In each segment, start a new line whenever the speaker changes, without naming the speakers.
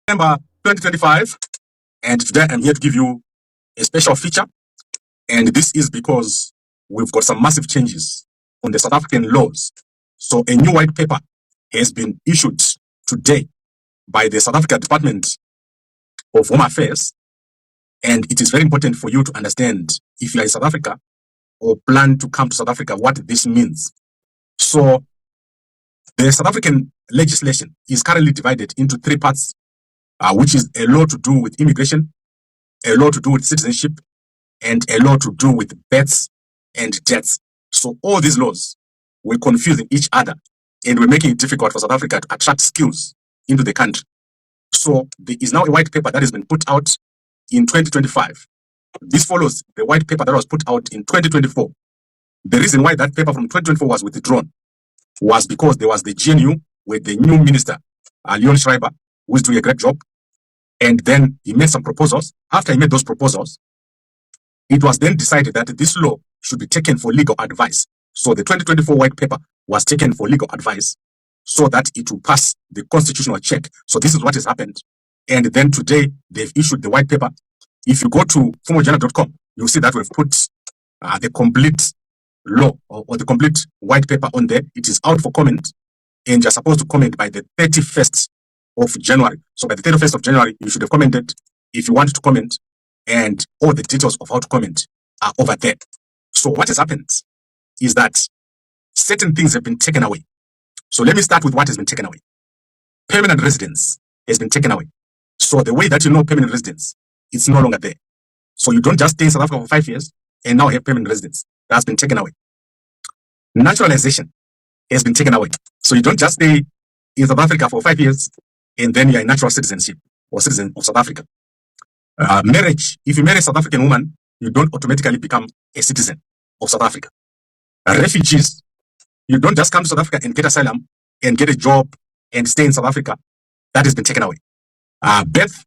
September 2025, and today I'm here to give you a special feature, and this is because we've got some massive changes on the South African laws. So a new white paper has been issued today by the South Africa Department of Home Affairs, and it is very important for you to understand, if you are in South Africa or plan to come to South Africa, what this means. So the South African legislation is currently divided into three parts, which is a law to do with immigration, a law to do with citizenship, and a law to do with births and deaths. So all these laws were confusing each other and were making it difficult for South Africa to attract skills into the country. So there is now a white paper that has been put out in 2025. This follows the white paper that was put out in 2024. The reason why that paper from 2024 was withdrawn was because there was the GNU with the new minister, Leon Schreiber, who is doing a great job. And then he made some proposals. After he made those proposals, it was then decided that this law should be taken for legal advice. So the 2024 white paper was taken for legal advice so that it will pass the constitutional check. So this is what has happened. And then today, they've issued the white paper. If you go to fumojournal.com, you'll see that we've put the complete law or the complete white paper on there. It is out for comment, and you're supposed to comment by the 31st of January. So by the 31st of January, you should have commented if you want to comment, and all the details of how to comment are over there. So what has happened is that certain things have been taken away. So let me start with what has been taken away. Permanent residence has been taken away. So the way that you know permanent residence, it's no longer there. So you don't just stay in South Africa for 5 years and now have permanent residence. That's been taken away. Naturalization has been taken away. So you don't just stay in South Africa for 5 years and then you're a natural citizenship or citizen of South Africa. Marriage, if you marry a South African woman, you don't automatically become a citizen of South Africa. Refugees, you don't just come to South Africa and get asylum and get a job and stay in South Africa. That has been taken away. Birth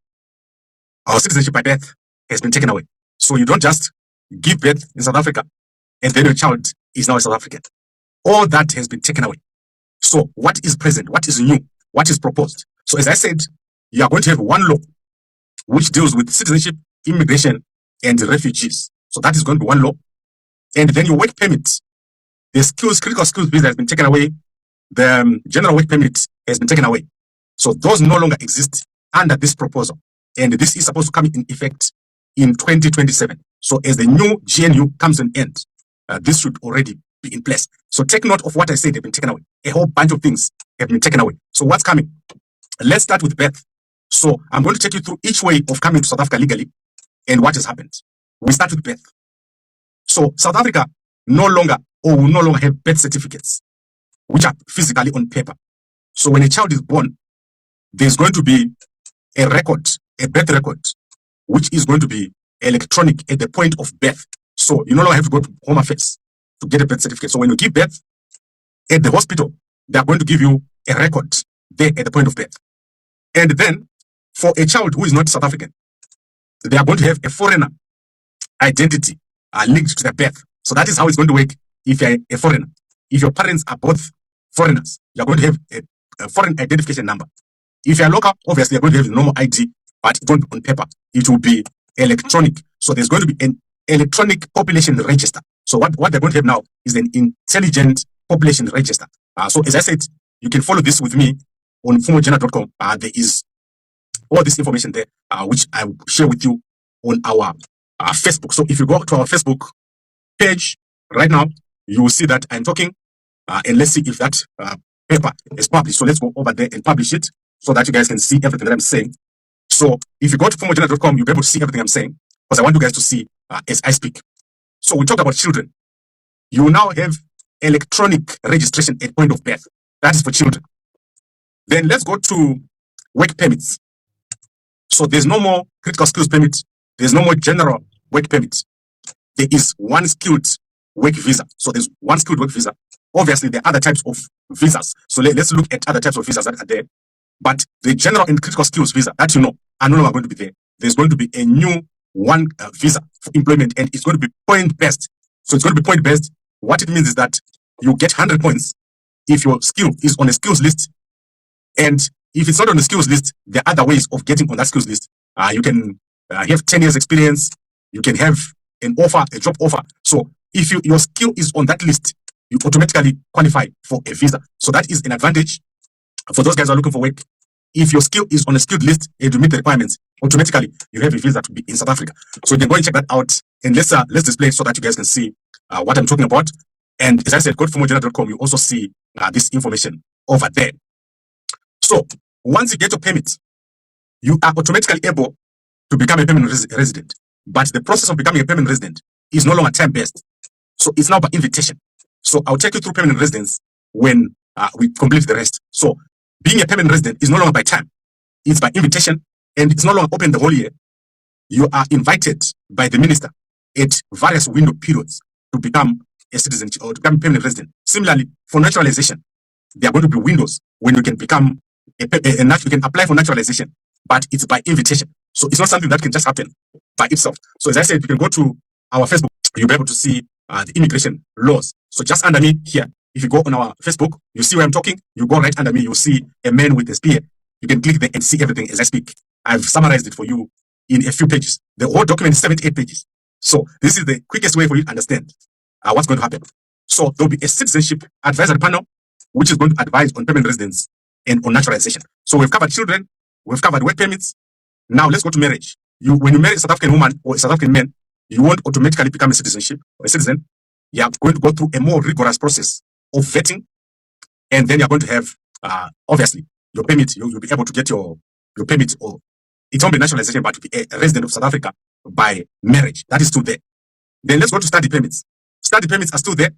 or citizenship by birth has been taken away. So you don't just give birth in South Africa and then your child is now a South African. All that has been taken away. So what is present? What is new? What is proposed? So as I said, you are going to have one law which deals with citizenship, immigration, and refugees. So that is going to be one law. And then your work permit, the skills, critical skills visa has been taken away. The general work permit has been taken away. So those no longer exist under this proposal. And this is supposed to come in effect in 2027. So as the new GNU comes to an end, this should already be in place. So take note of what I said have been taken away. A whole bunch of things have been taken away. So what's coming? Let's start with birth. So I'm going to take you through each way of coming to South Africa legally and what has happened. We start with birth. So South Africa no longer or will no longer have birth certificates, which are physically on paper. So when a child is born, there's going to be a record, a birth record, which is going to be electronic at the point of birth. So you no longer have to go to Home Affairs to get a birth certificate. So when you give birth at the hospital, they are going to give you a record there at the point of birth. And then for a child who is not South African, they are going to have a foreigner identity linked to their birth. So that is how it's going to work if you're a foreigner. If your parents are both foreigners, you're going to have a foreign identification number. If you're local, obviously you're going to have the normal ID, but it won't be on paper. It will be electronic. So there's going to be an electronic population register. So what they're going to have now is an intelligent population register. So as I said, you can follow this with me on fumojournal.com. There is all this information there, which I will share with you on our Facebook. So if you go to our Facebook page right now, you will see that I'm talking, and let's see if that paper is published. So let's go over there and publish it so that you guys can see everything that I'm saying. So if you go to fumojournal.com, you'll be able to see everything I'm saying because I want you guys to see as I speak. So we talked about children. You now have electronic registration at point of birth. That is for children. Then let's go to work permits. So there's no more critical skills permit. There's no more general work permit. There is one skilled work visa. So there's one skilled work visa. Obviously, there are other types of visas. So let's look at other types of visas that are there. But the general and critical skills visa that you know are no longer going to be there. There's going to be a new one visa for employment, and it's going to be point-based. So it's going to be point-based. What it means is that you get 100 points if your skill is on a skills list, and If it's not on the skills list, there are other ways of getting on that skills list. You can have 10 years experience. You can have an offer, a job offer. So if your skill is on that list, you automatically qualify for a visa. So that is an advantage for those guys who are looking for work. If your skill is on a skilled list and you meet the requirements, automatically you have a visa to be in South Africa. So you can go and check that out. And let's display it so that you guys can see what I'm talking about. And as I said, go to formogena.com. You also see this information over there. So once you get your permit, you are automatically able to become a permanent resident. But the process of becoming a permanent resident is no longer time-based. So it's now by invitation. So I'll take you through permanent residence when we complete the rest. So being a permanent resident is no longer by time. It's by invitation, and it's no longer open the whole year. You are invited by the minister at various window periods to become a citizen or to become a permanent resident. Similarly, for naturalization, there are going to be windows when you can become you can apply for naturalization, but it's by invitation. So it's not something that can just happen by itself. So as I said, you can go to our Facebook, you'll be able to see the immigration laws. So just under me here, if you go on our Facebook, you see where I'm talking, you go right under me, you'll see a man with a spear. You can click there and see everything as I speak. I've summarized it for you in a few pages. The whole document is 78 pages. So this is the quickest way for you to understand what's going to happen. So there'll be a citizenship advisory panel, which is going to advise on permanent residence and on naturalization. So we've covered children, we've covered work permits. Now let's go to marriage. When you marry a South African woman or a South African man, you won't automatically become a citizenship or a citizen. You're going to go through a more rigorous process of vetting, and then you're going to have obviously your permit. You'll be able to get your permit, or it won't be naturalization, but to be a resident of South Africa by marriage. That is still there. Then let's go to study permits. Study permits are still there,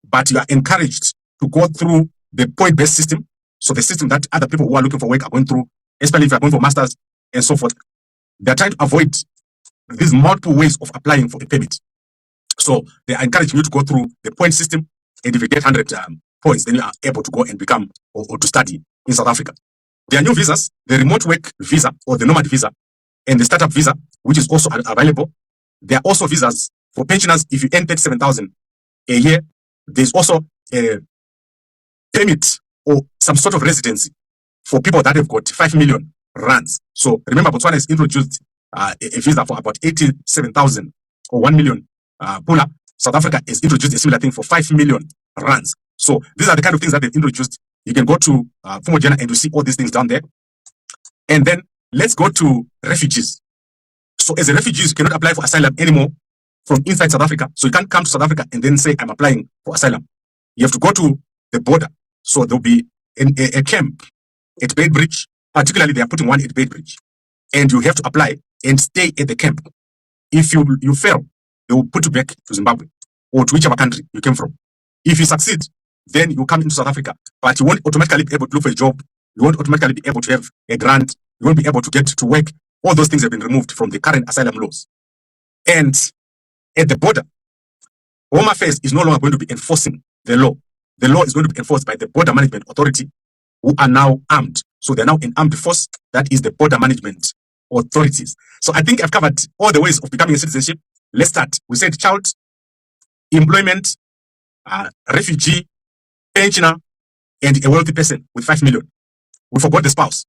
but you are encouraged to go through the point-based system. So the system that other people who are looking for work are going through, especially if you're going for masters and so forth. They're trying to avoid these multiple ways of applying for a permit. So they are encouraging you to go through the point system, and if you get 100 points, then you are able to go and become or to study in South Africa. There are new visas, the remote work visa or the nomad visa, and the startup visa, which is also available. There are also visas for pensioners. If you earn 37,000 a year, there's also a permit or some sort of residency for people that have got 5 million rands. So remember, Botswana has introduced a visa for about 87,000 or 1 million pula. South Africa has introduced a similar thing for 5 million rands. So these are the kind of things that they've introduced. You can go to Formogena and you see all these things down there. And then let's go to refugees. So as a refugee, you cannot apply for asylum anymore from inside South Africa. So you can't come to South Africa and then say, I'm applying for asylum. You have to go to the border. So there'll be a camp at Beitbridge. Particularly, they are putting one at Beitbridge. And you have to apply and stay at the camp. If you fail, they will put you back to Zimbabwe or to whichever country you came from. If you succeed, then you come into South Africa, but you won't automatically be able to look for a job. You won't automatically be able to have a grant. You won't be able to get to work. All those things have been removed from the current asylum laws. And at the border, Home Affairs is no longer going to be enforcing the law. The law is going to be enforced by the Border Management Authority, who are now armed. So they're now an armed force. That is the Border Management Authorities. So I think I've covered all the ways of becoming a citizenship. Let's start. We said child, employment, refugee, pensioner, and a wealthy person with 5 million. We forgot the spouse.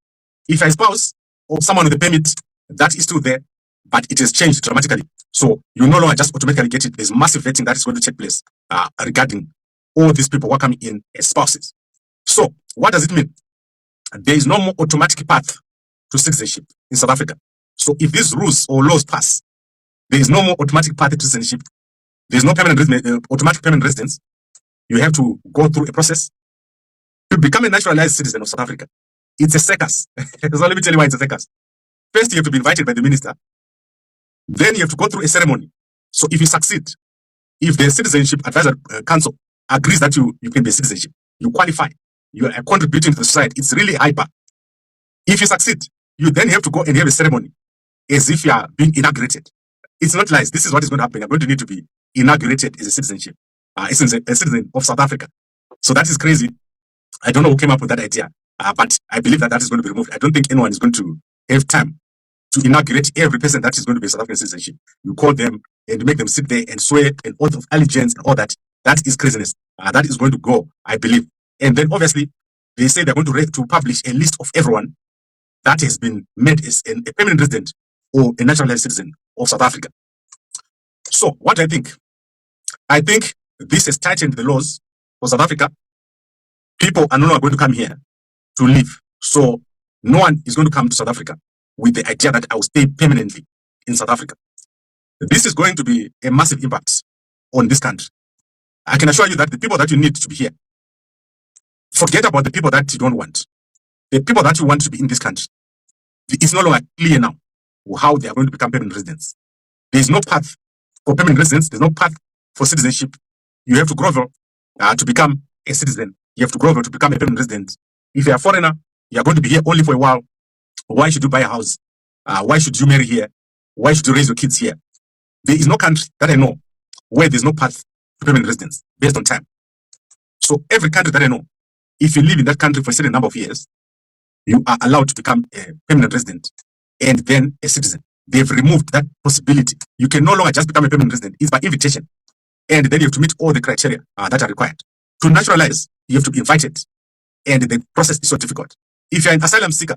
If a spouse or someone with a permit, that is still there, but it has changed dramatically. So you no longer just automatically get it. There's massive vetting that is going to take place regarding all these people who are coming in as spouses. So what does it mean? There is no more automatic path to citizenship in South Africa. So if these rules or laws pass, there is no more automatic path to citizenship. There is no automatic permanent residence. You have to go through a process to become a naturalized citizen of South Africa. It's a circus. So let me tell you why it's a circus. First, you have to be invited by the minister. Then you have to go through a ceremony. So if you succeed, if the Citizenship Advisory Council agrees that you can be a citizenship, you qualify, you are contributing to the society. It's really hyper. If you succeed, you then have to go and have a ceremony as if you are being inaugurated. It's not lies. This is what is going to happen. You're going to need to be inaugurated as a citizenship, a citizen of South Africa. So that is crazy. I don't know who came up with that idea, but I believe that is going to be removed. I don't think anyone is going to have time to inaugurate every person that is going to be a South African citizenship. You call them and make them sit there and swear an oath of allegiance and all that. That is craziness. That is going to go, I believe. And then obviously, they say they're going to publish a list of everyone that has been made as a permanent resident or a naturalized citizen of South Africa. So what I think this has tightened the laws for South Africa. People are no longer going to come here to live. So no one is going to come to South Africa with the idea that I will stay permanently in South Africa. This is going to be a massive impact on this country. I can assure you that the people that you need to be here, forget about the people that you don't want. The people that you want to be in this country, it's no longer clear now how they are going to become permanent residents. There is no path for permanent residents. There's no path for citizenship. You have to grovel to become a citizen. You have to grovel to become a permanent resident. If you're a foreigner, you're going to be here only for a while. Why should you buy a house? Why should you marry here? Why should you raise your kids here? There is no country that I know where there's no path to permanent residence based on time. So every country that I know, if you live in that country for a certain number of years, you are allowed to become a permanent resident and then a citizen. They've removed that possibility. You can no longer just become a permanent resident. It's by invitation. And then you have to meet all the criteria that are required. To naturalize, you have to be invited. And the process is so difficult. If you're an asylum seeker,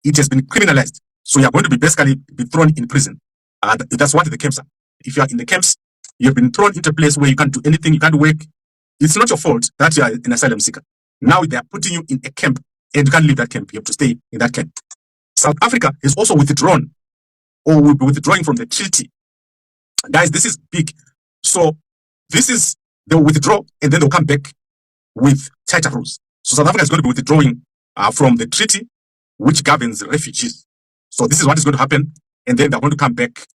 it has been criminalized. So you're going to be basically be thrown in prison. That's what the camps are. If you are in the camps, you've been thrown into a place where you can't do anything, you can't work. It's not your fault that you are an asylum seeker. Now they are putting you in a camp and you can't leave that camp. You have to stay in that camp. South Africa is also withdrawn or will be withdrawing from the treaty. Guys, this is big. So this is, they'll withdraw and then they'll come back with tighter rules. So South Africa is going to be withdrawing from the treaty which governs refugees. So this is what is going to happen. And then they're going to come back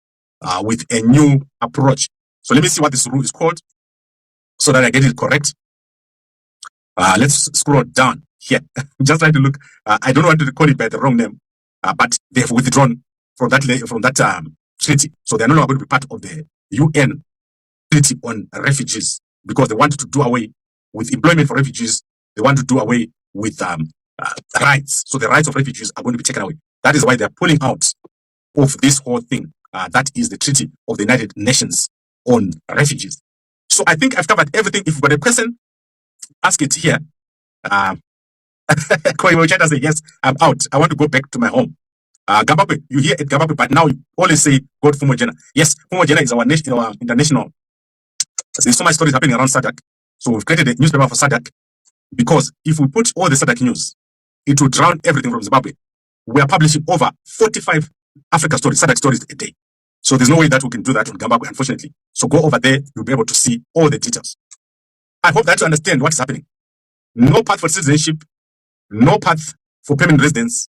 with a new approach. So let me see what this rule is called so that I get it correct. Let's scroll down here. I'm just trying to look. I don't want to call it by the wrong name, but they have withdrawn from that treaty. So they're no longer going to be part of the UN Treaty on Refugees because they wanted to do away with employment for refugees. They want to do away with rights. So the rights of refugees are going to be taken away. That is why they're pulling out of this whole thing. That is the Treaty of the United Nations on Refugees. So I think I've covered everything. If you've got a question, ask it here. Koiwochata say, yes, I'm out. I want to go back to my home. Gambabwe, you hear it, Gambabwe, but now you always say, God Fumojena. Yes, Fumojena is our international. There's so much stories happening around SADC. So we've created a newspaper for SADC because if we put all the SADC news, it will drown everything from Zimbabwe. We are publishing over 45 Africa stories, SADC stories a day. So there's no way that we can do that on Gambabwe, unfortunately. So go over there, you'll be able to see all the details. I hope that you understand what is happening. No path for citizenship, no path for permanent residence.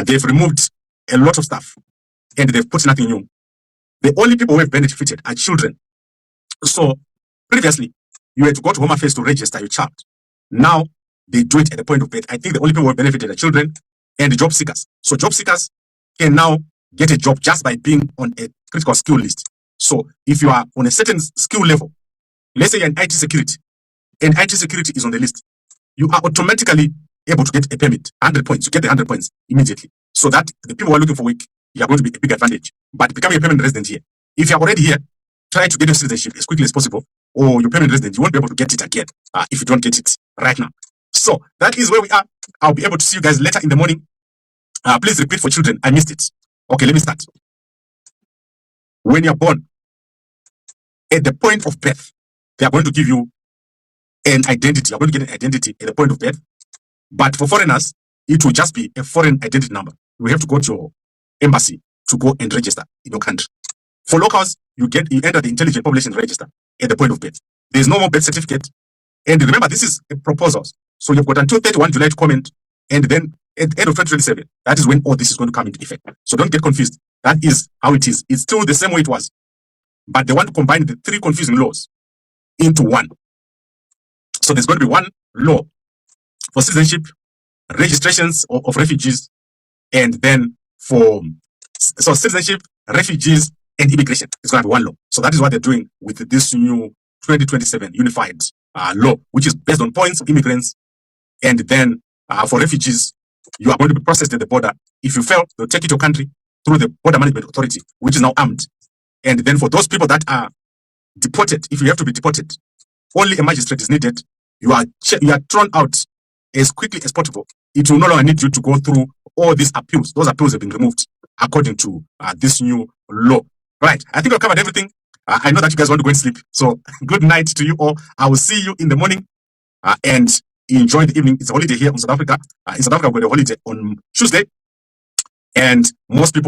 They've removed a lot of stuff and they've put nothing new. The only people who have benefited are children. So previously, you had to go to Home Affairs to register your child. Now they do it at the point of birth. I think the only people who have benefited are children and job seekers. So job seekers can now get a job just by being on a critical skill list. So if you are on a certain skill level, let's say you're in IT security, and IT security is on the list, you are automatically able to get a permit, 100 points. You get the 100 points immediately. So that the people who are looking for work, you are going to be a big advantage. But becoming a permanent resident here, if you're already here, try to get your citizenship as quickly as possible, or your permanent resident, you won't be able to get it again if you don't get it right now. So that is where we are. I'll be able to see you guys later in the morning. Please repeat for children. I missed it. Okay, let me start. When you're born, at the point of birth, they are going to give you an identity. You're going to get an identity at the point of birth. But for foreigners, it will just be a foreign identity number. You have to go to your embassy to go and register in your country. For locals, you enter the intelligent population register at the point of birth. There's no more birth certificate. And remember, this is a proposal. So you've got until 31 July to comment. And then at the end of 2027, that is when all this is going to come into effect. So don't get confused. That is how it is. It's still the same way it was. But they want to combine the three confusing laws into one. So there's going to be one law for citizenship, registrations of refugees, and then for citizenship, refugees, and immigration. It's going to be one law. So that is what they're doing with this new 2027 unified law, which is based on points of immigrants. And then for refugees, you are going to be processed at the border. If you fail, they'll take you to your country through the Border Management Authority, which is now armed. And then for those people that are deported, if you have to be deported, only a magistrate is needed. You are thrown out as quickly as possible, it will no longer need you to go through all these appeals. Those appeals have been removed according to this new law. Right. I think I've covered everything. I know that you guys want to go and sleep. So good night to you all. I will see you in the morning and enjoy the evening. It's a holiday here in South Africa. In South Africa, we've got a holiday on Tuesday. And most people